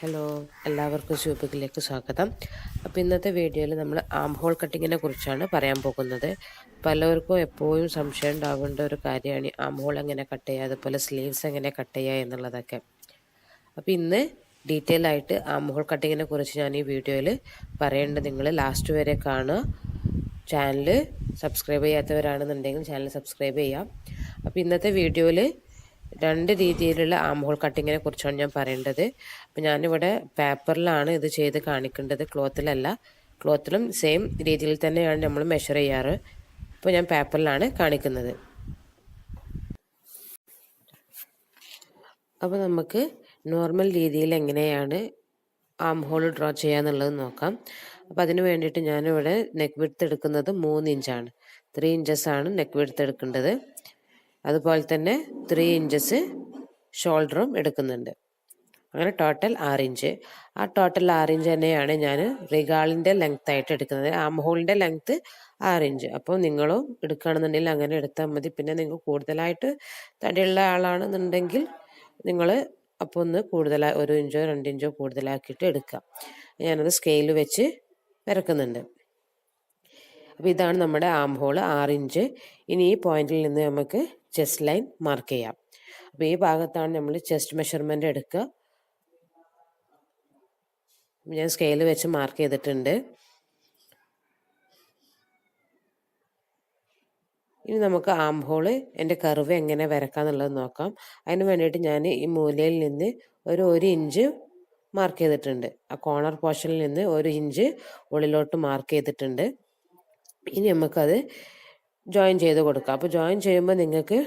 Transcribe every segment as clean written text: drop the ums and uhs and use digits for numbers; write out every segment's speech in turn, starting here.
Hello, എല്ലാവർക്കും ശുഭത്തിലേക്ക് സ്വാഗതം. അപ്പോൾ ഇന്നത്തെ വീഡിയോയിൽ നമ്മൾ ആം ഹോൾ കട്ടിങ്ങിനെ കുറിച്ചാണ് പറയാൻ പോകുന്നത്. പലർക്കും എപ്പോഴും സംശയം ഉണ്ടാവേണ്ട ഒരു കാര്യമാണ് ആം ഹോൾ എങ്ങനെ കട്ട് ചെയ്യുക, അതുപോലെ സ്ലീവ്സ് എങ്ങനെ കട്ട് ചെയ്യുക എന്നുള്ളതൊക്കെ. അപ്പോൾ ഇന്ന് ഡീറ്റെയിൽ ആയിട്ട് ആം ഹോൾ കട്ടിങ്ങിനെ കുറിച്ച് ഞാൻ ഈ വീഡിയോയിൽ പറയേണ്ടത്. നിങ്ങൾ ലാസ്റ്റ് വരെ കാണുക. ചാനൽ സബ്സ്ക്രൈബ് ചെയ്യാത്തവരാണെന്നുണ്ടെങ്കിൽ ചാനൽ സബ്സ്ക്രൈബ് ചെയ്യാം. അപ്പോൾ ഇന്നത്തെ വീഡിയോയിൽ രണ്ട് രീതിയിലുള്ള ആം ഹോൾ കട്ടിങ്ങിനെ കുറിച്ചാണ് ഞാൻ പറയേണ്ടത്. അപ്പോൾ ഞാനിവിടെ പേപ്പറിലാണ് ഇത് ചെയ്ത് കാണിക്കേണ്ടത്, ക്ലോത്തിലല്ല. ക്ലോത്തിലും സെയിം രീതിയിൽ തന്നെയാണ് നമ്മൾ മെഷർ ചെയ്യാറ്. അപ്പോൾ ഞാൻ പേപ്പറിലാണ് കാണിക്കുന്നത്. അപ്പോൾ നമുക്ക് നോർമൽ രീതിയിൽ എങ്ങനെയാണ് ആം ഹോൾ ഡ്രോ ചെയ്യാന്നുള്ളത് നോക്കാം. അപ്പോൾ അതിന് വേണ്ടിയിട്ട് ഞാനിവിടെ നെക്ക് വിഡ്ത്ത് എടുക്കുന്നത് 3 ഇഞ്ചാണ്. 3 ഇഞ്ചസാണ് നെക്ക് വിഡ്ത്ത് എടുക്കേണ്ടത്. അതുപോലെ തന്നെ 3 ഇഞ്ചസ് ഷോൾഡറും എടുക്കുന്നുണ്ട്. അങ്ങനെ ടോട്ടൽ 6 ഇഞ്ച്. ആ ടോട്ടൽ 6 ഇഞ്ച് തന്നെയാണ് ഞാൻ റിഗാളിൻ്റെ ലെങ്ത് ആയിട്ട് എടുക്കുന്നത്. ആം ഹോളിൻ്റെ ലെങ്ത്ത് 6 ഇഞ്ച്. അപ്പോൾ നിങ്ങളും എടുക്കുകയാണെന്നുണ്ടെങ്കിൽ അങ്ങനെ എടുത്താൽ മതി. പിന്നെ നിങ്ങൾ കൂടുതലായിട്ട് തടിയുള്ള ആളാണെന്നുണ്ടെങ്കിൽ നിങ്ങൾ അപ്പോൾ ഒന്ന് കൂടുതലായി 1 ഇഞ്ചോ 2 ഇഞ്ചോ കൂടുതലാക്കിയിട്ട് എടുക്കാം. ഞാനത് സ്കെയിൽ വെച്ച് വരക്കുന്നുണ്ട്. അപ്പോൾ ഇതാണ് നമ്മുടെ ആം ഹോൾ 6 ഇഞ്ച്. ഇനി ഈ പോയിന്റിൽ നിന്ന് നമുക്ക് ചെസ്റ്റ് ലൈൻ മാർക്ക് ചെയ്യാം. അപ്പോൾ ഈ ഭാഗത്താണ് നമ്മൾ ചെസ്റ്റ് മെഷർമെൻറ്റ് എടുക്കുക. ഞാൻ സ്കെയിൽ വെച്ച് മാർക്ക് ചെയ്തിട്ടുണ്ട്. ഇനി നമുക്ക് ആം ഹോൾ എൻ്റെ കർവ് എങ്ങനെ വരക്കാന്നുള്ളത് നോക്കാം. അതിന് വേണ്ടിയിട്ട് ഞാൻ ഈ മൂലയിൽ നിന്ന് ഒരു ഇഞ്ച് മാർക്ക് ചെയ്തിട്ടുണ്ട്. ആ കോർണർ പോർഷനിൽ നിന്ന് 1 ഇഞ്ച് ഉള്ളിലോട്ട് മാർക്ക് ചെയ്തിട്ടുണ്ട്. ഇനി നമുക്കത് ജോയിൻ ചെയ്ത് കൊടുക്കാം. അപ്പോൾ ജോയിൻ ചെയ്യുമ്പോൾ നിങ്ങൾക്ക്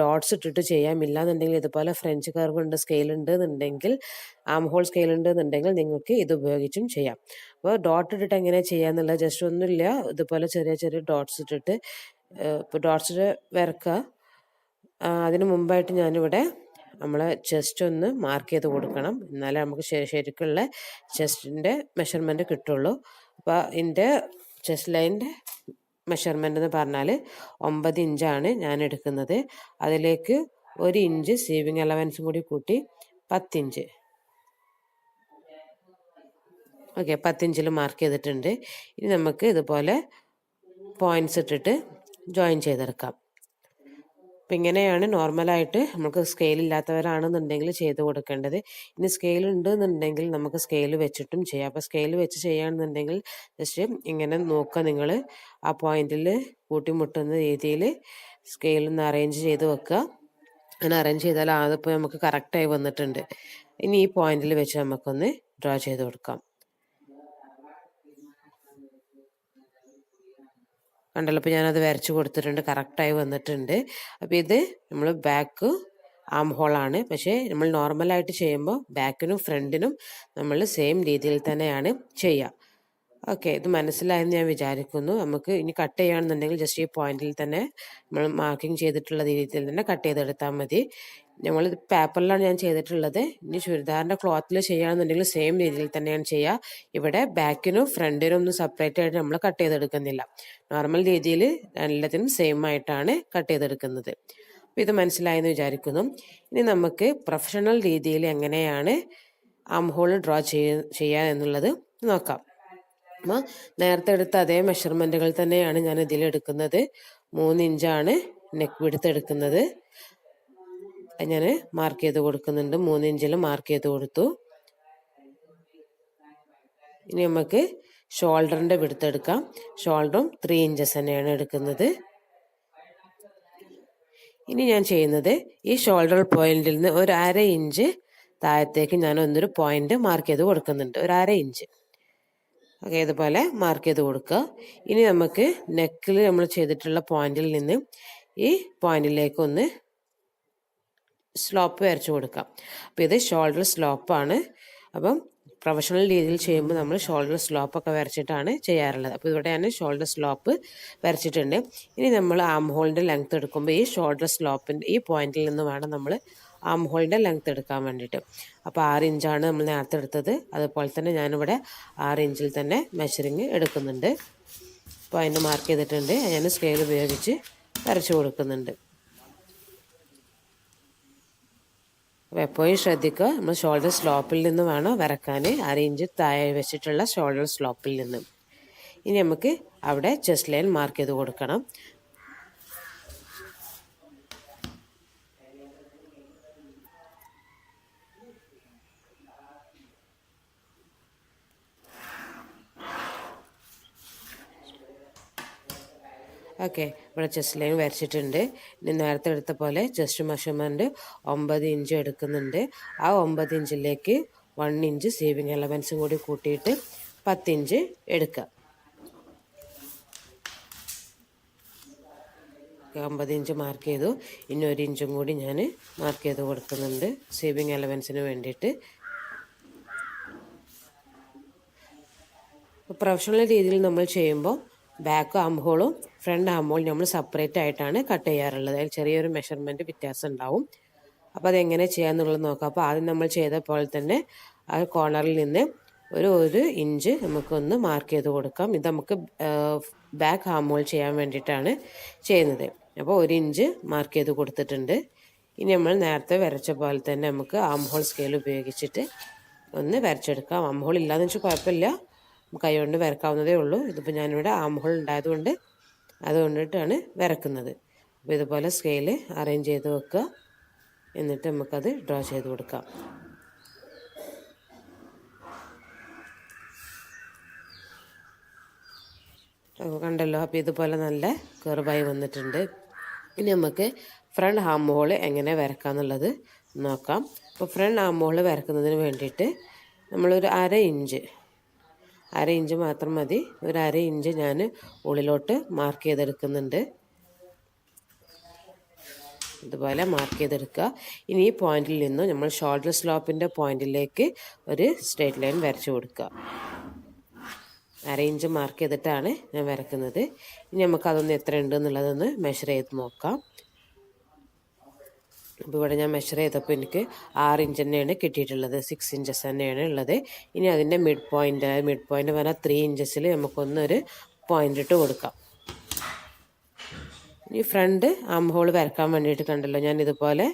ഡോട്ട്സ് ഇട്ടിട്ട് ചെയ്യാമില്ല എന്നുണ്ടെങ്കിൽ ഇതുപോലെ ഫ്രഞ്ച് കർവ് ഉണ്ട്, സ്കെയിൽ ഉണ്ട് എന്നുണ്ടെങ്കിൽ, ആം ഹോൾ സ്കെയിൽ ഉണ്ട് എന്നുണ്ടെങ്കിൽ നിങ്ങൾക്ക് ഇത് ഉപയോഗിച്ചും ചെയ്യാം. അപ്പോൾ ഡോട്ട് ഇട്ടിട്ട് എങ്ങനെ ചെയ്യാന്നുള്ളത് ജസ്റ്റ് ഒന്നുമില്ല, ഇതുപോലെ ചെറിയ ചെറിയ ഡോട്ട്സ് ഇട്ടിട്ട് ഇപ്പോൾ ഡോട്ട്സ് വരക്കുക. അതിന് മുമ്പായിട്ട് ഞാനിവിടെ നമ്മളെ ചെസ്റ്റ് ഒന്ന് മാർക്ക് ചെയ്ത് കൊടുക്കണം. എന്നാലേ നമുക്ക് ശരിക്കുള്ള ചെസ്റ്റിൻ്റെ മെഷർമെൻറ്റ് കിട്ടുള്ളൂ. അപ്പോൾ എൻ്റെ ചെസ്റ്റ് ലൈനിൻ്റെ മെഷർമെൻ്റ് എന്ന് പറഞ്ഞാൽ 9 ഇഞ്ചാണ് ഞാൻ എടുക്കുന്നത്. അതിലേക്ക് 1 ഇഞ്ച് സീവിങ് അലവൻസും കൂടി കൂട്ടി 10 ഇഞ്ച്. ഓക്കെ, 10 ഇഞ്ചിൽ മാർക്ക് ചെയ്തിട്ടുണ്ട്. ഇനി നമുക്ക് ഇതുപോലെ പോയിൻറ്റ്സ് ഇട്ടിട്ട് ജോയിൻ ചെയ്തെടുക്കാം. അപ്പം ഇങ്ങനെയാണ് നോർമലായിട്ട് നമുക്ക് സ്കെയിൽ ഇല്ലാത്തവരാണെന്നുണ്ടെങ്കിൽ ചെയ്ത് കൊടുക്കേണ്ടത്. ഇനി സ്കെയിൽ ഉണ്ടെന്നുണ്ടെങ്കിൽ നമുക്ക് സ്കെയിൽ വെച്ചിട്ടും ചെയ്യാം. അപ്പോൾ സ്കെയിൽ വെച്ച് ചെയ്യുകയാണെന്നുണ്ടെങ്കിൽ ജസ്റ്റ് ഇങ്ങനെ നോക്കുക, നിങ്ങൾ ആ പോയിന്റിൽ കൂട്ടിമുട്ടുന്ന രീതിയിൽ സ്കെയിലൊന്ന് അറേഞ്ച് ചെയ്ത് വെക്കുക. അങ്ങനെ അറേഞ്ച് ചെയ്താൽ അതിപ്പോൾ നമുക്ക് കറക്റ്റായി വന്നിട്ടുണ്ട്. ഇനി ഈ പോയിന്റിൽ വെച്ച് നമുക്കൊന്ന് ഡ്രോ ചെയ്ത് കൊടുക്കാം. കണ്ടല്ലോ, അപ്പോൾ ഞാനത് വരച്ച് കൊടുത്തിട്ടുണ്ട്, കറക്റ്റായി വന്നിട്ടുണ്ട്. അപ്പോൾ ഇത് നമ്മൾ ബാക്ക് ആം ഹോളാണ്. പക്ഷേ നമ്മൾ നോർമലായിട്ട് ചെയ്യുമ്പോൾ ബാക്കിനും ഫ്രണ്ടിനും നമ്മൾ സെയിം രീതിയിൽ തന്നെയാണ് ചെയ്യുക. ഓക്കെ, ഇത് മനസ്സിലായെന്ന് ഞാൻ വിചാരിക്കുന്നു. നമുക്ക് ഇനി കട്ട് ചെയ്യുകയാണെന്നുണ്ടെങ്കിൽ ജസ്റ്റ് ഈ പോയിന്റിൽ തന്നെ നമ്മൾ മാർക്കിംഗ് ചെയ്തിട്ടുള്ള രീതിയിൽ തന്നെ കട്ട് ചെയ്തെടുത്താൽ മതി. നമ്മൾ പേപ്പറിലാണ് ഞാൻ ചെയ്തിട്ടുള്ളത്. ഇനി ചുരിദാറിൻ്റെ ക്ലോത്തിൽ ചെയ്യുകയാണെന്നുണ്ടെങ്കിൽ സെയിം രീതിയിൽ തന്നെയാണ് ചെയ്യുക. ഇവിടെ ബാക്കിനും ഫ്രണ്ടിനും ഒന്നും സെപ്പറേറ്റ് ആയിട്ട് നമ്മൾ കട്ട് ചെയ്തെടുക്കുന്നില്ല. നോർമൽ രീതിയിൽ എല്ലാത്തിനും സെയിം ആയിട്ടാണ് കട്ട് ചെയ്തെടുക്കുന്നത്. അപ്പോൾ ഇത് മനസ്സിലായെന്ന് വിചാരിക്കുന്നു. ഇനി നമുക്ക് പ്രൊഫഷണൽ രീതിയിൽ എങ്ങനെയാണ് ആം ഹോൾ ഡ്രോ ചെയ്യുക എന്നുള്ളത് നോക്കാം. അപ്പോൾ നേരത്തെ എടുത്ത അതേ മെഷർമെൻറ്റുകൾ തന്നെയാണ് ഞാൻ ഇതിലെടുക്കുന്നത്. 3 ഇഞ്ചാണ് നെക്ക് വിഡ്ത്ത് എടുക്കുന്നത്. ഞാൻ മാർക്ക് ചെയ്ത് കൊടുക്കുന്നുണ്ട്. 3 ഇഞ്ചിൽ മാർക്ക് ചെയ്ത് കൊടുത്തു. ഇനി നമുക്ക് ഷോൾഡറിൻ്റെ വിഡ്ത്ത് എടുക്കാം. ഷോൾഡറും 3 ഇഞ്ചസ് തന്നെയാണ് എടുക്കുന്നത്. ഇനി ഞാൻ ചെയ്യുന്നത് ഈ ഷോൾഡർ പോയിന്റിൽ നിന്ന് 1/2 ഇഞ്ച് താഴത്തേക്ക് ഞാൻ ഒന്നൊരു പോയിന്റ് മാർക്ക് ചെയ്ത് കൊടുക്കുന്നുണ്ട്. 1/2 ഇഞ്ച്. ഓക്കെ, ഇതുപോലെ മാർക്ക് ചെയ്ത് കൊടുക്കുക. ഇനി നമുക്ക് നെക്കിൽ നമ്മൾ ചെയ്തിട്ടുള്ള പോയിന്റിൽ നിന്ന് ഈ പോയിന്റിലേക്ക് ഒന്ന് സ്ലോപ്പ് വരച്ചു കൊടുക്കാം. അപ്പോൾ ഇത് ഷോൾഡർ സ്ലോപ്പാണ്. അപ്പം പ്രൊഫഷണൽ രീതിയിൽ ചെയ്യുമ്പോൾ നമ്മൾ ഷോൾഡർ സ്ലോപ്പൊക്കെ വരച്ചിട്ടാണ് ചെയ്യാറുള്ളത്. അപ്പോൾ ഇവിടെ ഞാൻ ഷോൾഡർ സ്ലോപ്പ് വരച്ചിട്ടുണ്ട്. ഇനി നമ്മൾ ആം ഹോളിൻ്റെ ലെങ്ത് എടുക്കുമ്പോൾ ഈ ഷോൾഡർ സ്ലോപ്പിൻ്റെ ഈ പോയിന്റിൽ നിന്ന് വേണം നമ്മൾ ആം ഹോളിൻ്റെ ലെങ്ത് എടുക്കാൻ വേണ്ടിയിട്ട്. അപ്പോൾ 6 ഇഞ്ചാണ് നമ്മൾ നേരത്തെ എടുത്തത്. അതുപോലെ തന്നെ ഞാനിവിടെ 6 ഇഞ്ചിൽ തന്നെ മെഷറിങ് എടുക്കുന്നുണ്ട്. അപ്പോൾ അതിന് മാർക്ക് ചെയ്തിട്ടുണ്ട്. ഞാൻ സ്കെയിൽ ഉപയോഗിച്ച് വരച്ചു കൊടുക്കുന്നുണ്ട്. അപ്പോൾ എപ്പോഴും ശ്രദ്ധിക്കുക, നമ്മൾ ഷോൾഡർ സ്ലോപ്പിൽ നിന്ന് വേണം വരക്കാൻ, 1/2 ഇഞ്ച് താഴെ വെച്ചിട്ടുള്ള ഷോൾഡർ സ്ലോപ്പിൽ നിന്ന്. ഇനി നമുക്ക് അവിടെ ചെസ്റ്റ് ലൈൻ മാർക്ക് ചെയ്ത് കൊടുക്കണം. ഓക്കെ, ഇവിടെ ചെസ്റ്റ് ലൈൻ വരച്ചിട്ടുണ്ട്. ഇനി നേരത്തെ എടുത്ത പോലെ ചെസ്റ്റ് മെഷർമെൻറ്റ് 9 ഇഞ്ച് എടുക്കുന്നുണ്ട്. ആ 9 ഇഞ്ചിലേക്ക് 1 ഇഞ്ച് സേവിങ് എലവൻസും കൂടി കൂട്ടിയിട്ട് 10 ഇഞ്ച് എടുക്കുക. 9 ഇഞ്ച് മാർക്ക് ചെയ്തു. ഇനി 1 ഇഞ്ചും കൂടി ഞാൻ മാർക്ക് ചെയ്ത് കൊടുക്കുന്നുണ്ട് സേവിങ് എലവൻസിന് വേണ്ടിയിട്ട്. പ്രൊഫഷണൽ രീതിയിൽ നമ്മൾ ചെയ്യുമ്പോൾ ബാക്ക് ആം ഹോളും ഫ്രണ്ട് ആം ഹോളും നമ്മൾ സെപ്പറേറ്റ് ആയിട്ടാണ് കട്ട് ചെയ്യാറുള്ളത്. അതിൽ ചെറിയൊരു മെഷർമെൻറ്റ് വ്യത്യാസം ഉണ്ടാവും. അപ്പോൾ അതെങ്ങനെ ചെയ്യാമെന്നുള്ളത് നോക്കാം. അപ്പോൾ ആദ്യം നമ്മൾ ചെയ്ത പോലെ തന്നെ ആ കോർണറിൽ നിന്ന് ഒരു ഇഞ്ച് നമുക്കൊന്ന് മാർക്ക് ചെയ്ത് കൊടുക്കാം. ഇത് നമുക്ക് ബാക്ക് ആം ഹോൾ ചെയ്യാൻ വേണ്ടിയിട്ടാണ് ചെയ്യുന്നത്. അപ്പോൾ 1 ഇഞ്ച് മാർക്ക് ചെയ്ത് കൊടുത്തിട്ടുണ്ട്. ഇനി നമ്മൾ നേരത്തെ വരച്ച പോലെ തന്നെ നമുക്ക് ആം ഹോൾ സ്കെയിൽ ഉപയോഗിച്ചിട്ട് ഒന്ന് വരച്ചെടുക്കാം. ആം ഹോൾ ഇല്ലാന്ന് വെച്ചാൽ കുഴപ്പമില്ല, കൈ കൊണ്ട് വരക്കാവുന്നതേ ഉള്ളൂ. ഇതിപ്പോൾ ഞാനിവിടെ ആം ഹോൾ ഉണ്ടായതുകൊണ്ട് അതുകൊണ്ടിട്ടാണ് വരക്കുന്നത്. അപ്പോൾ ഇതുപോലെ സ്കെയിൽ അറേഞ്ച് ചെയ്ത് വെക്കുക. എന്നിട്ട് നമുക്കത് ഡ്രോ ചെയ്ത് കൊടുക്കാം. കണ്ടല്ലോ, അപ്പോൾ ഇതുപോലെ നല്ല കർവായി വന്നിട്ടുണ്ട്. ഇനി നമുക്ക് ഫ്രണ്ട് ആം ഹോൾ എങ്ങനെ വരക്കാമെന്നുള്ളത് നോക്കാം. അപ്പോൾ ഫ്രണ്ട് ആം ഹോൾ വരക്കുന്നതിന് വേണ്ടിയിട്ട് നമ്മളൊരു 1/2 ഇഞ്ച് മാത്രം മതി. ഒരു 1/2 ഇഞ്ച് ഞാൻ ഉള്ളിലോട്ട് മാർക്ക് ചെയ്തെടുക്കുന്നുണ്ട്. ഇതുപോലെ മാർക്ക് ചെയ്തെടുക്കുക. ഇനി ഈ പോയിന്റിൽ നിന്ന് നമ്മൾ ഷോൾഡർ സ്ലോപ്പിൻ്റെ പോയിന്റിലേക്ക് ഒരു സ്ട്രേറ്റ് ലൈൻ വരച്ചു കൊടുക്കുക. 1/2 ഇഞ്ച് മാർക്ക് ചെയ്തിട്ടാണ് ഞാൻ വരക്കുന്നത്. ഇനി നമുക്കതൊന്ന് എത്ര ഉണ്ട് എന്നുള്ളതൊന്ന് മെഷർ ചെയ്ത് നോക്കാം. അപ്പോൾ ഇവിടെ ഞാൻ മെഷർ ചെയ്തപ്പോൾ എനിക്ക് 6 ഇഞ്ച് തന്നെയാണ് കിട്ടിയിട്ടുള്ളത്. 6 ഇഞ്ചസ് തന്നെയാണ് ഉള്ളത്. ഇനി അതിൻ്റെ മിഡ് പോയിൻ്റ് പറഞ്ഞാൽ 3 ഇഞ്ചസിൽ നമുക്കൊന്നൊരു പോയിൻ്റ് ഇട്ട് കൊടുക്കാം. ഈ ഫ്രണ്ട് ആം ഹോൾ വരക്കാൻ വേണ്ടിയിട്ട് കണ്ടല്ലോ, ഇതുപോലെ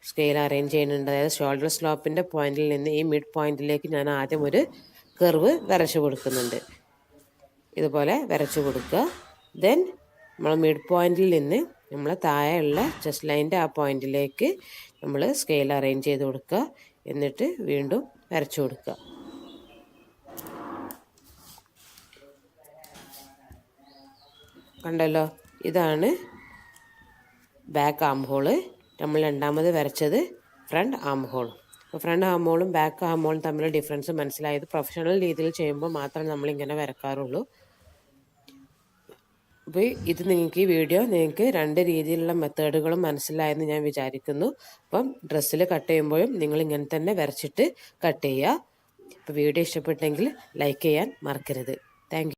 സ്കെയിൽ അറേഞ്ച് ചെയ്യുന്നുണ്ട്. അതായത് ഷോൾഡർ സ്ലോപ്പിൻ്റെ പോയിന്റിൽ നിന്ന് ഈ മിഡ് പോയിന്റിലേക്ക് ഞാൻ ആദ്യം ഒരു കർവ് വരച്ചു കൊടുക്കുന്നുണ്ട്. ഇതുപോലെ വരച്ചു കൊടുക്കുക. ദെൻ നമ്മൾ മിഡ് പോയിന്റിൽ നിന്ന് നമ്മൾ താഴെയുള്ള ചെസ്റ്റ് ലൈൻ്റെ ആ പോയിന്റിലേക്ക് നമ്മൾ സ്കെയിൽ അറേഞ്ച് ചെയ്ത് കൊടുക്കുക. എന്നിട്ട് വീണ്ടും വരച്ചു കൊടുക്കുക. കണ്ടല്ലോ, ഇതാണ് ബാക്ക് ആം ഹോള്. നമ്മൾ രണ്ടാമത് വരച്ചത് ഫ്രണ്ട് ആം ഹോൾ. അപ്പോൾ ഫ്രണ്ട് ആം ഹോളും ബാക്ക് ആം ഹോളും തമ്മിലുള്ള ഡിഫറൻസ് മനസ്സിലായത് പ്രൊഫഷണൽ രീതിയിൽ ചെയ്യുമ്പോൾ മാത്രമേ നമ്മളിങ്ങനെ വരക്കാറുള്ളൂ. അപ്പോൾ ഈ വീഡിയോ നിങ്ങൾക്ക് 2 രീതിയിലുള്ള മെത്തേഡുകളും മനസ്സിലായെന്ന് ഞാൻ വിചാരിക്കുന്നു. അപ്പം ഡ്രസ്സിൽ കട്ട് ചെയ്യുമ്പോഴും നിങ്ങൾ ഇങ്ങനെ തന്നെ വരച്ചിട്ട് കട്ട് ചെയ്യുക. അപ്പോൾ വീഡിയോ ഇഷ്ടപ്പെട്ടെങ്കിൽ ലൈക്ക് ചെയ്യാൻ മറക്കരുത്. Thank you.